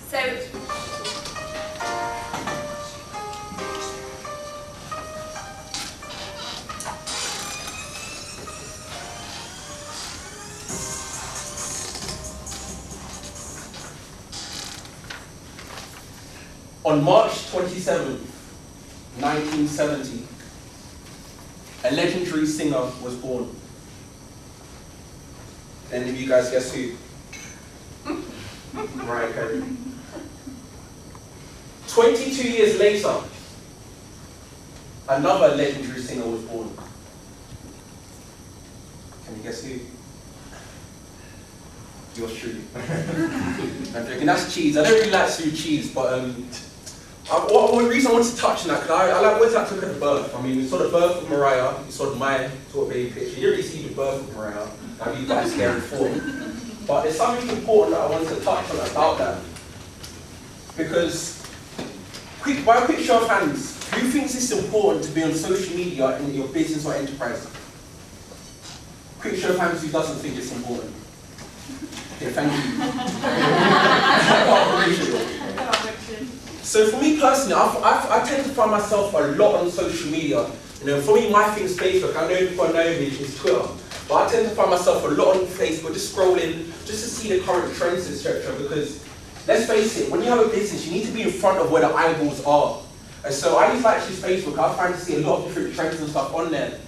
So, on March 27th, 1970, a legendary singer was born. Any of you guys guess who? Mariah Carey. 22 years later, another legendary singer was born. Can you guess who? Yours truly. I'm joking, that's cheese. I don't really like sweet cheese, but one reason I wanted to touch on that, because I like, where's that took at the birth? I mean, we saw the birth of Mariah, we saw my sort of baby picture. You didn't really see the birth of Mariah, now you guys scared for. But there's something important that I wanted to touch on about that. Because, by a quick show of hands, who thinks it's important to be on social media in your business or enterprise? Quick show of hands who doesn't think it's important. Okay, thank you. So for me personally, I tend to find myself a lot on social media. You know, for me, my thing is Facebook. I know people know me, it's Twitter. But I tend to find myself a lot on Facebook, just scrolling, just to see the current trends, etc. Because, let's face it, when you have a business, you need to be in front of where the eyeballs are. And so I used to actually use Facebook. I find to see a lot of different trends and stuff on there.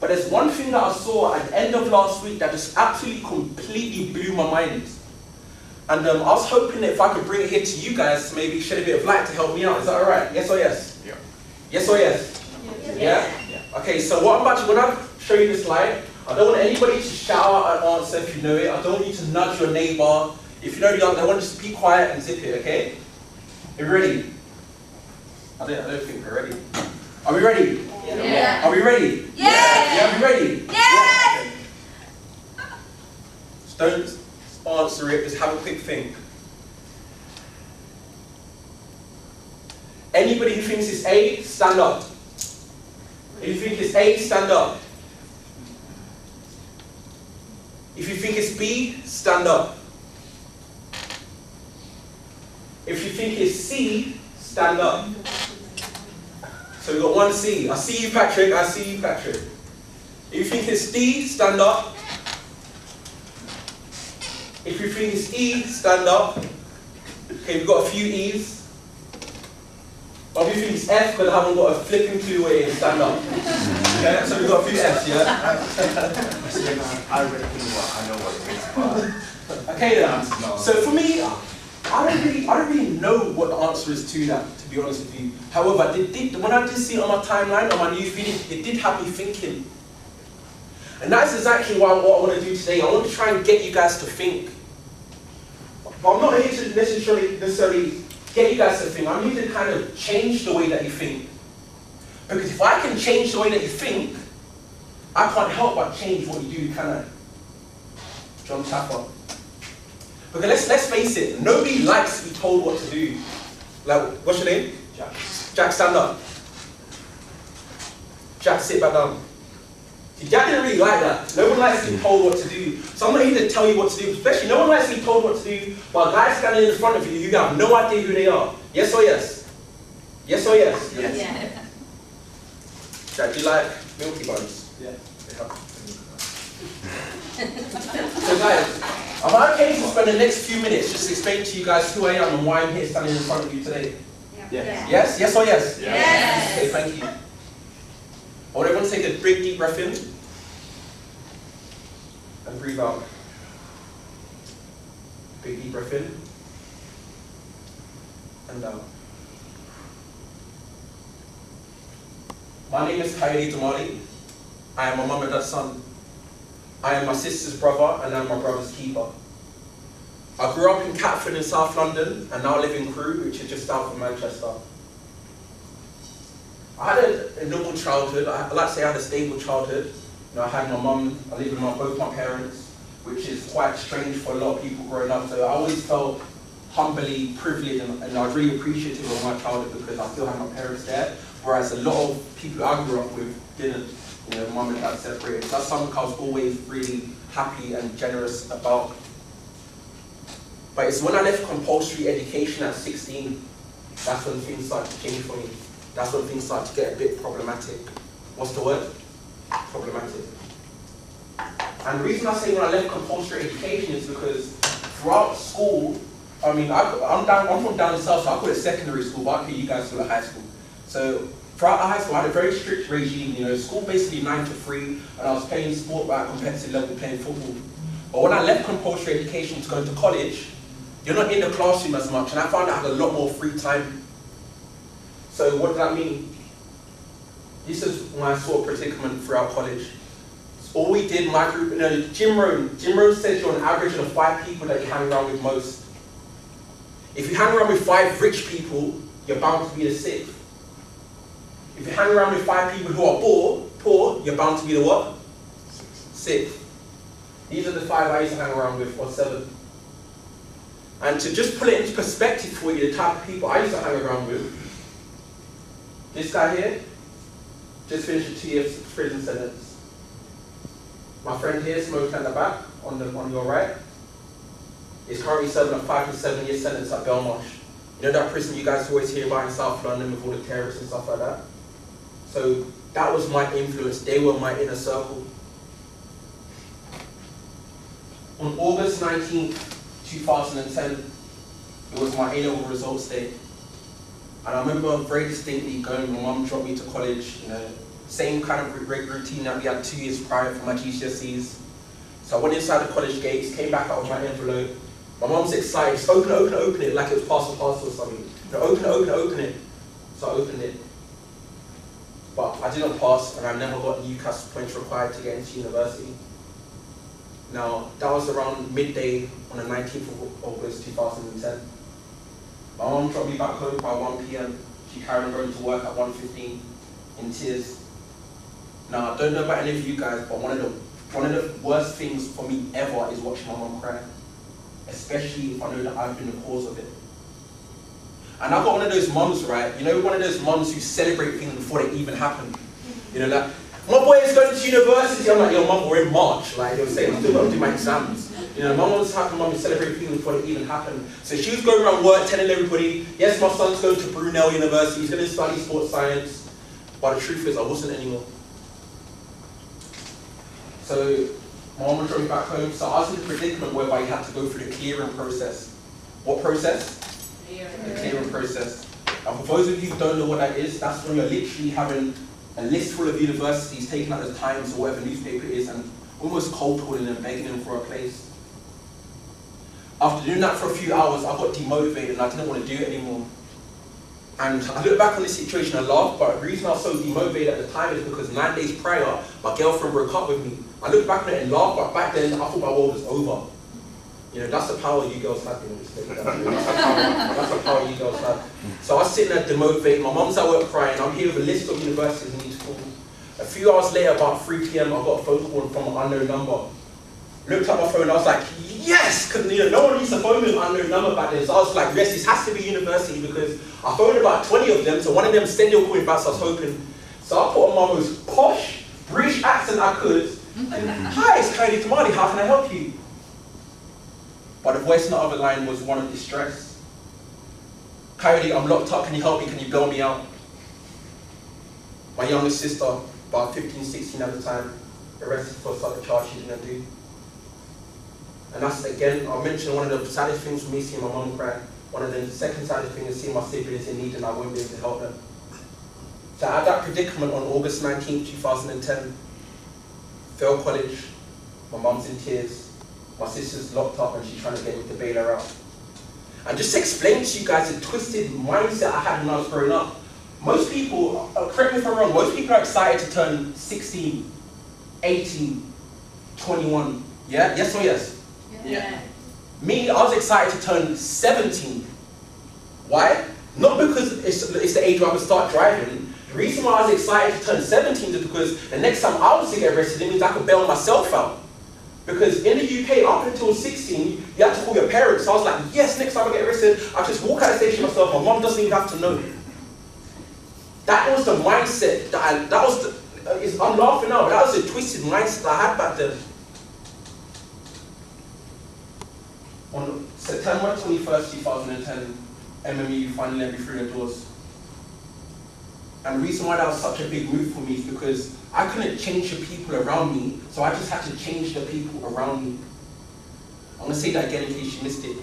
But there's one thing that I saw at the end of last week that just absolutely completely blew my mind. And I was hoping that if I could bring it here to you guys to maybe shed a bit of light to help me out. Is that alright? Yes or yes? Yeah. Yes or yes? Yeah? Okay, so what I'm about to, when I show you this slide, I don't want anybody to shout out an answer if you know it. I don't want you to nudge your neighbor. If you know the answer, I want you to just be quiet and zip it, okay? Are you ready? I don't think we're ready. Are we ready? Yeah. Are we ready? Yeah. Yeah, are we ready? Yeah. Just don't answer it, just have a quick think. Anybody who thinks it's A, stand up. If you think it's A, stand up. If you think it's B, stand up. If you think it's C, stand up. So we've got one C. I see you, Patrick. I see you, Patrick. If you think it's D, stand up. If you think it's E, stand up. Okay, we've got a few E's. But if you think it's F, because I haven't got a flipping clue where it is, stand up. Okay, so we've got a few F's, yeah? I reckon I know what it means. Okay then. So for me, I don't really know what the answer is to that, to be honest with you. However, when I did see it on my timeline, on my new feed, it did have me thinking. And that's exactly what I want to do today. I want to try and get you guys to think. But I'm not here to necessarily get you guys to think. I'm here to kind of change the way that you think. Because if I can change the way that you think, I can't help but change what you do, can I? John Tapper. Because let's face it, nobody likes to be told what to do. Like, what's your name? Jack. Jack, stand up. Jack, sit back down. See, Jack didn't really like that. No one likes to be told what to do. So I'm not here to tell you what to do. Especially, no one likes to be told what to do by a guy standing in front of you, you have no idea who they are. Yes or yes? Yes or yes? Yes. Yeah. Jack, do you like Milky Buns? Yeah. So guys, am I okay to spend the next few minutes just to explain to you guys who I am and why I'm here standing in front of you today? Yeah. Yes? Yes or yes? Yes. Okay, thank you. I want everyone to take a big deep breath in and breathe out. Big deep breath in and out. My name is Coyote Damali. I am my mum and dad's son. I am my sister's brother and I'm my brother's keeper. I grew up in Catford in South London and now live in Crewe, which is just south of Manchester. I had a normal childhood. I like to say I had a stable childhood. You know, I had my mum, I lived with both my parents, which is quite strange for a lot of people growing up. So I always felt humbly privileged and I was really appreciative of my childhood because I still had my parents there, whereas a lot of people I grew up with didn't. You know, mum and dad separated. So that's something I was always really happy and generous about. But it's when I left compulsory education at 16, that's when things started to change for me. That's when things started to get a bit problematic. What's the word? Problematic. And the reason I say when I left compulsory education is because throughout school, I mean, I'm from down south, so I call it secondary school, but I think you guys call it high school. So throughout high school, I had a very strict regime. You know, school basically 9 to 3, and I was playing sport at a competitive level, playing football. But when I left compulsory education to go to college, you're not in the classroom as much, and I found I had a lot more free time. So what did that mean? This is when I saw a predicament throughout college. All we did, my group, you know, Jim Rohn says you're an average of 5 people that you hang around with most. If you hang around with 5 rich people, you're bound to be the 6th. If you hang around with 5 people who are poor, you're bound to be the what? 6th. These are the 5 I used to hang around with, or 7. And to just put it into perspective for you, the type of people I used to hang around with, this guy here, just finished a 2-year prison sentence. My friend here, smoking at the back, on your right, is currently serving a 5 to 7 year sentence at Belmarsh. You know that prison you guys always hear about in South London with all the terrorists and stuff like that? So that was my influence. They were my inner circle. On August 19th, 2010, it was my A-level results day. And I remember very distinctly going, my mum dropped me to college, you know, same kind of routine that we had 2 years prior for my GCSEs. So I went inside the college gates, came back out with my envelope. My mum's excited, just open it, like it was parcel or something. You know, open it. So I opened it. But I didn't pass, and I never got the UCAS points required to get into university. Now, that was around midday on the 19th of August 2010. My mum dropped me back home by 1 PM. She carried on going to work at 1:15 in tears. Now, I don't know about any of you guys, but one of the worst things for me ever is watching my mum cry. Especially if I know that I've been the cause of it. And I've got one of those mums, right? You know, one of those mums who celebrate things before they even happen. You know, like, my boy is going to university. I'm like, yo, mum, we're in March. Like, they were saying, I'm still got to do my exams. You know, my mum's type of mum who celebrate things before they even happen. So she was going around work telling everybody, yes, my son's going to Brunel University, he's going to study sports science. But the truth is, I wasn't anymore. So my mum drove me back home, so I was in a predicament whereby you had to go through the clearing process. What process? The clearing process. And for those of you who don't know what that is, that's when you're literally having a list full of universities taking out the Times or whatever newspaper it is and almost cold calling them, begging them for a place. After doing that for a few hours, I got demotivated and I didn't want to do it anymore. And I look back on this situation and laugh, but the reason I was so demotivated at the time is because 9 days prior, my girlfriend broke up with me. I look back on it and laugh, but back then I thought my world was over. You know, that's the power you girls have. That's the power you girls have. So I was sitting there demotivated, my mum's at work crying, I'm here with a list of universities I need to call. A few hours later, about 3 PM, I got a phone call from an unknown number. Looked at my phone, I was like, yes! Because you know, no one used to phone me with an unknown number back then. So I was like, yes, this has to be university because I phoned about 20 of them, so one of them said they were calling back, so I was hoping. So I put on my most posh British accent I could. Hi, it's Kylie Tamani, how can I help you? But the voice on the other line was one of distress. Kylie, I'm locked up, can you help me? Can you bail me out? My youngest sister, about 15, 16 at the time, arrested for such a charge she didn't do. And that's, again, I mentioned one of the saddest things for me, seeing my mum cry. One of the second saddest things is seeing my siblings in need and I won't be able to help them. So I had that predicament on August 19th, 2010. Failed college, my mum's in tears, my sister's locked up and she's trying to get me to bail her out. And just to explain to you guys the twisted mindset I had when I was growing up. Most people, correct me if I'm wrong, most people are excited to turn 16, 18, 21. Yeah? Yes or yes? Yeah. Me, I was excited to turn 17. Why? Not because it's the age where I can start driving. The reason why I was excited to turn 17 is because the next time I was to get arrested, it means I could bail myself out. Because in the UK, up until 16, you had to call your parents. So I was like, yes, next time I get arrested, I'll just walk out of the station myself. My mom doesn't even have to know. That was the mindset I'm laughing now, but that was a twisted mindset that I had back then. On September September 21st, 2010, MMU finally let me through the doors. And the reason why that was such a big move for me is because I couldn't change the people around me, so I just had to change the people around me. I'm going to say that again in case you missed it.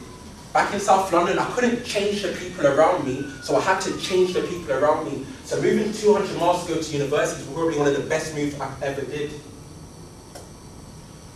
Back in South London, I couldn't change the people around me, so I had to change the people around me. So moving 200 miles to go to university was probably one of the best moves I ever did.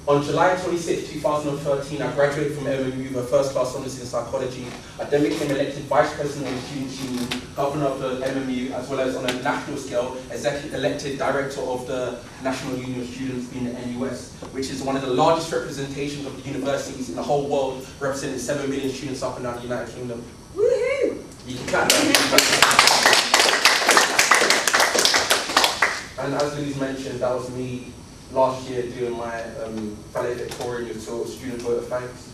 On July 26, 2013, I graduated from MMU with a first class honours in psychology. I then became elected Vice President of the Student Union, Governor of the MMU, as well as on a national scale, elected Director of the National Union of Students in the NUS, which is one of the largest representations of the universities in the whole world, representing 7 million students up and down the United Kingdom. Woohoo! You can clap that. And as Louise mentioned, that was me last year doing my valedictorian of student vote of thanks.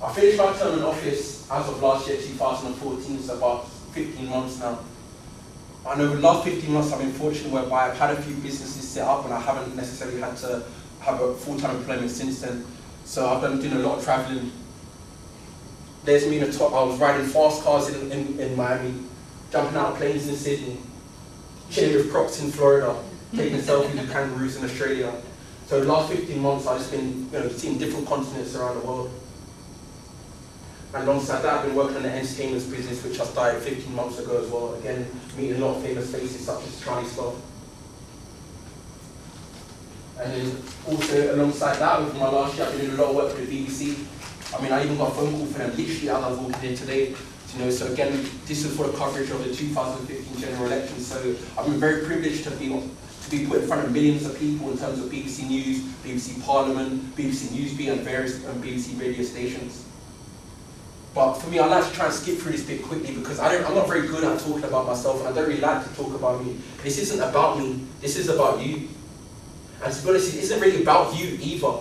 I finished my term in office as of last year, 2014, so about 15 months now. And over the last 15 months I've been fortunate whereby I've had a few businesses set up and I haven't necessarily had to have a full-time employment since then. So I've been doing a lot of travelling. There's me in the top, I was riding fast cars in Miami, jumping out of planes in Sydney, chilling with crocs in Florida, taking selfies with kangaroos in Australia. So the last 15 months I've just been seeing different continents around the world. And alongside that I've been working on the entertainment business, which I started 15 months ago as well. Again, meeting a lot of famous faces such as Charlie Scott. And then also alongside that, within my last year I've been doing a lot of work with the BBC. I mean, I even got a phone call from them literally as I was walking in today. So again, this is for the coverage of the 2015 general election. So I've been very privileged to be put in front of millions of people in terms of BBC News, BBC Parliament, BBC Newsbeat and various BBC radio stations. But for me, I like to try and skip through this bit quickly because I'm not very good at talking about myself and I don't really like to talk about me. This isn't about me, this is about you. And to be honest, it isn't really about you either.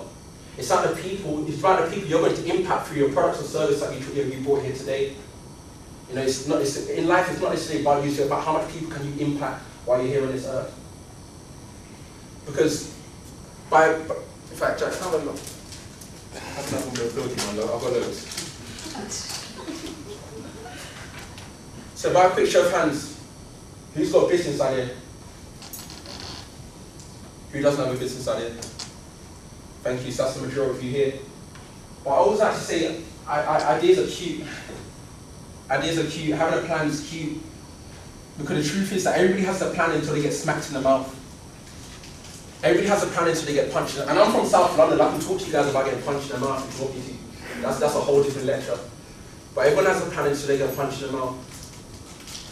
It's about the people you're going to impact through your products or service that you brought here today. In life, it's not necessarily about you, it's about how much people can you impact while you're here on this earth. Because in fact, Jack, how about you? I've got loads. So by a quick show of hands, who's got a business idea? Who doesn't have a business idea? Thank you, so that's the majority of you here. But I always like to say, ideas are cute. Ideas are cute, having a plan is cute. Because the truth is that everybody has a plan until they get smacked in the mouth. Everybody has a plan until they get punched in the mouth. And I'm from South London, I can talk to you guys about getting punched in the mouth if you want me to. That's a whole different lecture. But everyone has a plan until they get punched in the mouth.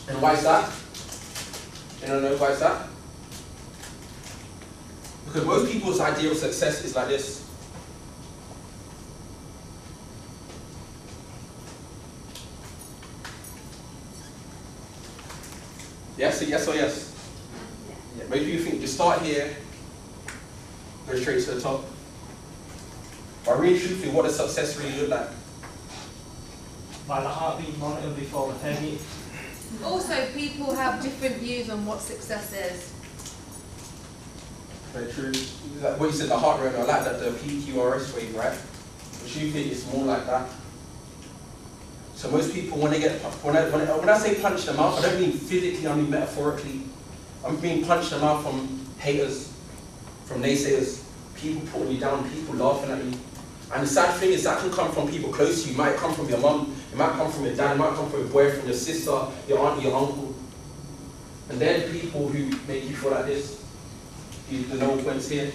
And why is that? Anyone know why is that? Because most people's idea of success is like this. Yes, yes or yes? Yeah. Maybe you think you start here, go straight to the top. But really truthfully, what does success really look like? By the heartbeat monitor before the penny. Also, people have different views on what success is. Very true. Like what you said, the heart rate, I like that, the PQRS wave, right? But you think it's more like that. So most people, when I say punch in the mouth, I don't mean physically, I mean metaphorically. I'm being punched in the mouth from haters, from naysayers, people putting you down, people laughing at you. And the sad thing is that can come from people close to you. It might come from your mum, it might come from your dad, it might come from your boyfriend, your sister, your aunt, your uncle. And they're the people who make you feel like this. The no points here.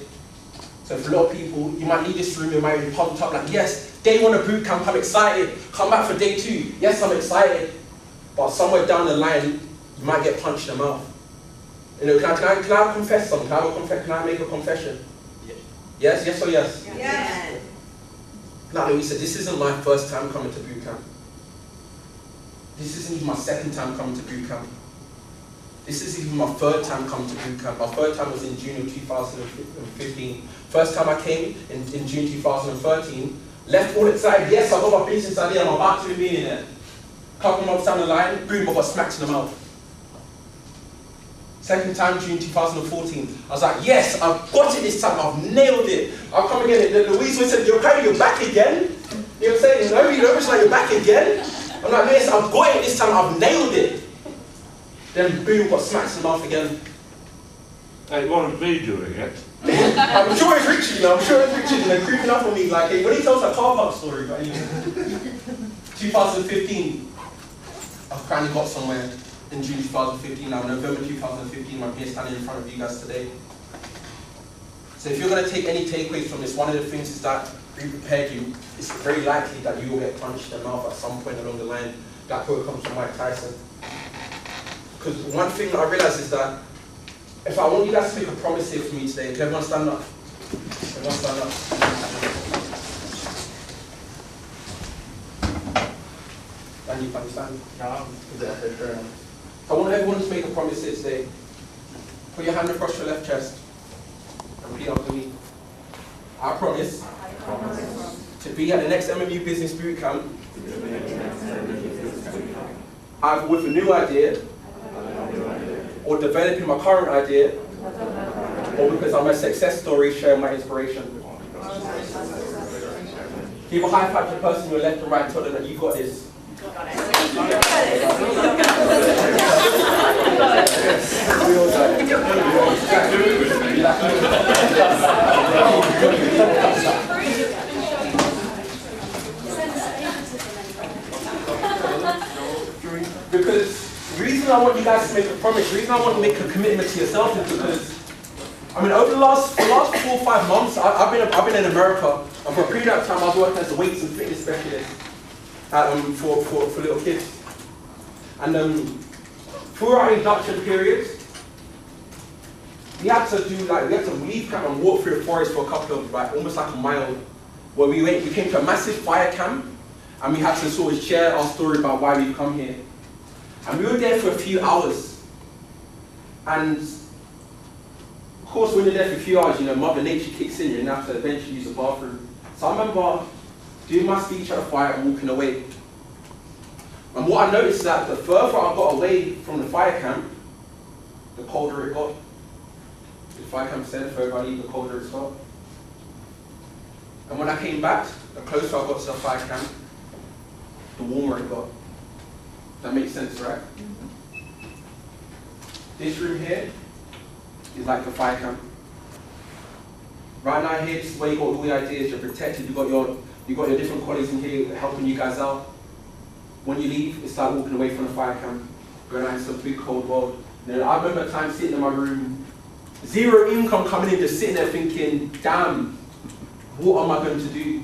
So for a lot of people, you might leave this room, you might be pumped up like, yes, day one of boot camp, I'm excited. Come back for day 2. Yes, I'm excited. But somewhere down the line, you might get punched in the mouth. You know, can I confess something? Can I make a confession? Yes? Yes or yes? Yes. Like Louise said, this isn't my first time coming to boot camp. This isn't even my second time coming to boot camp. This is even my third time coming to boot camp. My third time was in June of 2015. First time I came in June 2013, left all excited, yes, I got my business idea, I'm about to be a millionaire. Couple months down the line, boom, I got smacked in the mouth. Second time, June 2014, I was like, yes, I've got it this time, I've nailed it. I'll come again. And Louise said, you're back again? You know what I'm saying? Nobody's like, you're back again? I'm like, yes, I've got it this time, I've nailed it. Then boom, got smacked in the mouth again. It wasn't me doing it. I'm sure it's Richard, you know, I'm sure it's Richard, and they're creeping up on me like, hey, when he tells a car park story, but anyway. 2015, I finally got somewhere in June 2015, now November 2015, I'm here standing in front of you guys today. So if you're going to take any takeaways from this, one of the things is that we prepared you. It's very likely that you will get punched in the mouth at some point along the line. That quote comes from Mike Tyson. Because one thing that I realized is that if I want you guys to make a promise here for me today, can everyone stand up? Everyone stand up. And you understand? I want everyone to make a promise here today. Put your hand across your left chest and repeat after me. I promise to be at the next MMU Business Bootcamp either with a new idea or developing my current idea or because I'm a success story sharing my inspiration. Give a high five to the person on your left and right and tell them that you got this. Because the reason I want you guys to make a promise, the reason I want to make a commitment to yourself is because, I mean, over the last 4 or 5 months, I've been in America, and for a period of time I was working as a weights and fitness specialist for little kids. And through our induction period, we had to leave camp and walk through the forest for a couple of, almost like a mile, where we came to a massive fire camp, and we had to sort of share our story about why we've come here. And we were there for a few hours. And of course, when you're there for a few hours, you know, Mother Nature kicks in, you have to eventually use the bathroom. So I remember doing my speech at the fire and walking away. And what I noticed is that the further I got away from the fire camp, the colder it got. The fire camp said, the further I leave, the colder it got. And when I came back, the closer I got to the fire camp, the warmer it got. That makes sense, right? This room here is like the fire camp. Right now here, this is where you got all the ideas, you're protected, you got your different colleagues in here helping you guys out. When you leave, it's like walking away from the fire camp, going out into the big cold world. You know, I remember at times sitting in my room, zero income coming in, just sitting there thinking, damn, what am I going to do?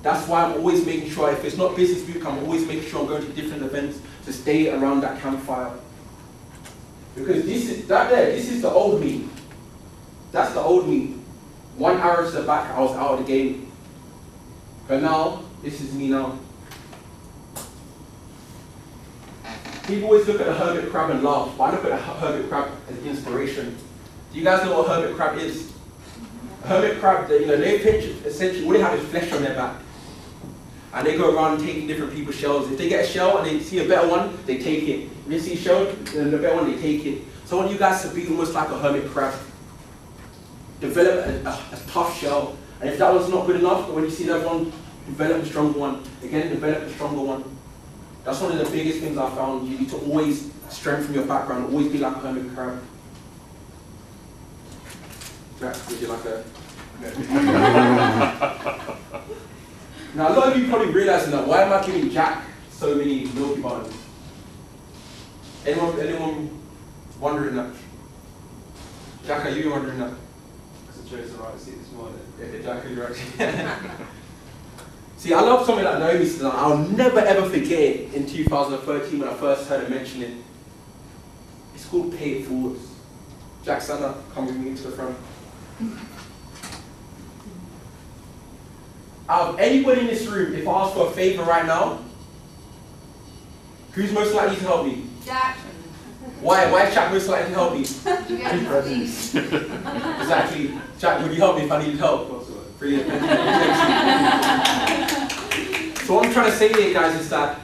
That's why I'm always making sure, if it's not business bootcamp, I'm always making sure I'm going to different events to stay around that campfire. Because this is the old me. That's the old me. 1 hour to the back, I was out of the game. But now, this is me now. People always look at the hermit crab and laugh, but I look at the hermit crab as inspiration. Do you guys know what a hermit crab is? A hermit crab, they essentially, all they have is flesh on their back. And they go around taking different people's shells. If they get a shell and they see a better one, they take it. If they see a shell and a better one, they take it. So I want you guys to be almost like a hermit crab. Develop a tough shell. And if that one's not good enough, when you see that one, develop a stronger one. Again, develop a stronger one. That's one of the biggest things I found. You need to always strengthen your background, always be like a hermit crab. Jack, would you like a... Now, a lot of you probably realizing that, why am I giving Jack so many milky buns? Anyone wondering that? Jack, are you wondering that? Because I chose the right seat this morning. Yeah, Jack, are you right? See, I love something that Naomi said, I'll never ever forget it in 2013 when I first heard her mention it. It's called Pay It Forward. Jack, stand up, come with me to the front. Out of anyone in this room, if I ask for a favor right now, who's most likely to help me? Jack. Why? Why is Jack most likely to help me? Presents. Exactly. Jack, would you help me if I needed help? Brilliant. So what I'm trying to say here, guys, is that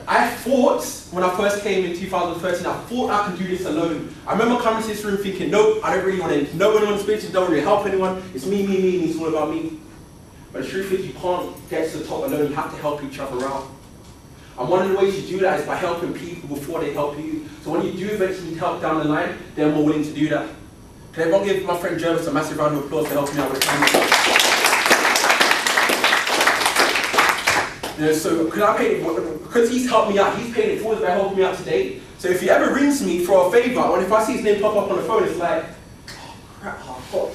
I thought, when I first came in 2013, I thought I could do this alone. I remember coming to this room thinking, nope, I don't really want to know anyone spiritually, don't really help anyone. It's me, it's all about me. But the truth is, you can't get to the top alone. You have to help each other out. And one of the ways you do that is by helping people before they help you. So when you do eventually need help down the line, they're more willing to do that. Can everyone give my friend Jervis a massive round of applause for helping me out with the camera? You know, so because he's helped me out, he's paying it forward by helping me out today. So if he ever rings me for a favour, and if I see his name pop up on the phone, it's like, oh crap, oh God.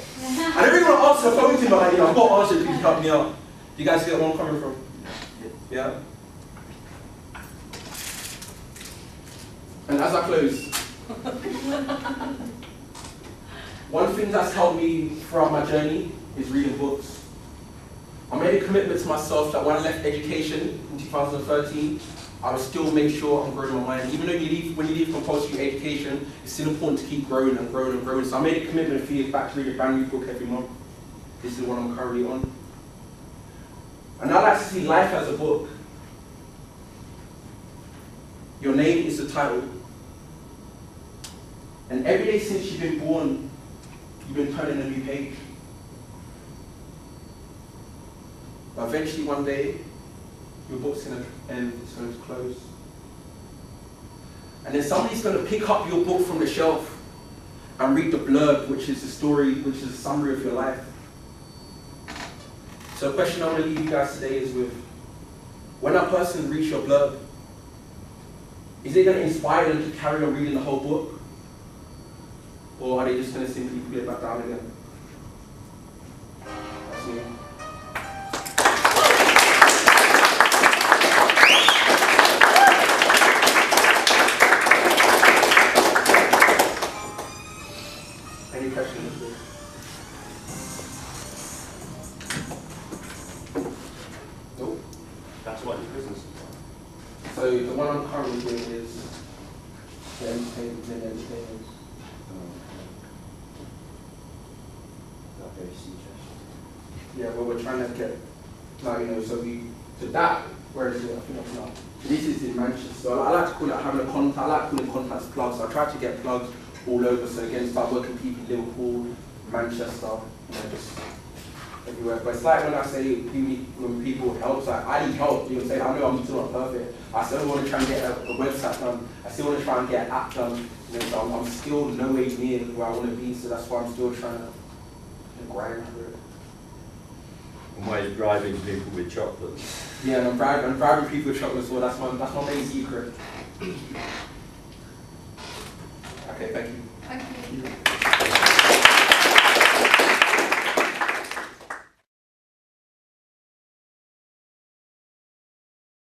I don't really want to answer the phone to him, but like, you know, I've got to answer it because he helped me out. You guys get where I'm coming from? Yeah? And as I close, one thing that's helped me throughout my journey is reading books. I made a commitment to myself that when I left education in 2013, I would still make sure I'm growing my mind. Even though when you leave compulsory education, it's still important to keep growing and growing and growing. So I made a commitment a few years back to read a brand new book every month. This is the one I'm currently on. And I like to see life as a book. Your name is the title. And every day since you've been born, you've been turning a new page. But eventually one day, your book's going to end, it's going to close. And then somebody's going to pick up your book from the shelf and read the blurb, which is the story, which is a summary of your life. So the question I want to leave you guys today is with, when that person reads your blurb, is it going to inspire them to carry on reading the whole book? Or are they just going to simply put it back down again? That's me. Any questions? Nope. That's what your business is. So the one I'm currently doing is the entertainment. Not very serious. Yeah, well, we're trying to get, like, you know, so that, where is it? I think that's not. This is in Manchester. So I like to call it having a contact. I like calling contacts plugs. So I try to get plugs all over. So again, start working with people in Liverpool, Manchester, you know, just everywhere. But it's like when I say when people help, like I need help. You know, say I know I'm still not perfect. I still want to try and get a website done. I still want to try and get an app done. You know, so I'm still no way near where I want to be. So that's why I'm still trying to grind for it. And why is bribing people with chocolates? Yeah, and I'm bribing people with chocolate as well. That's my main secret. Okay, thank you. Thank you.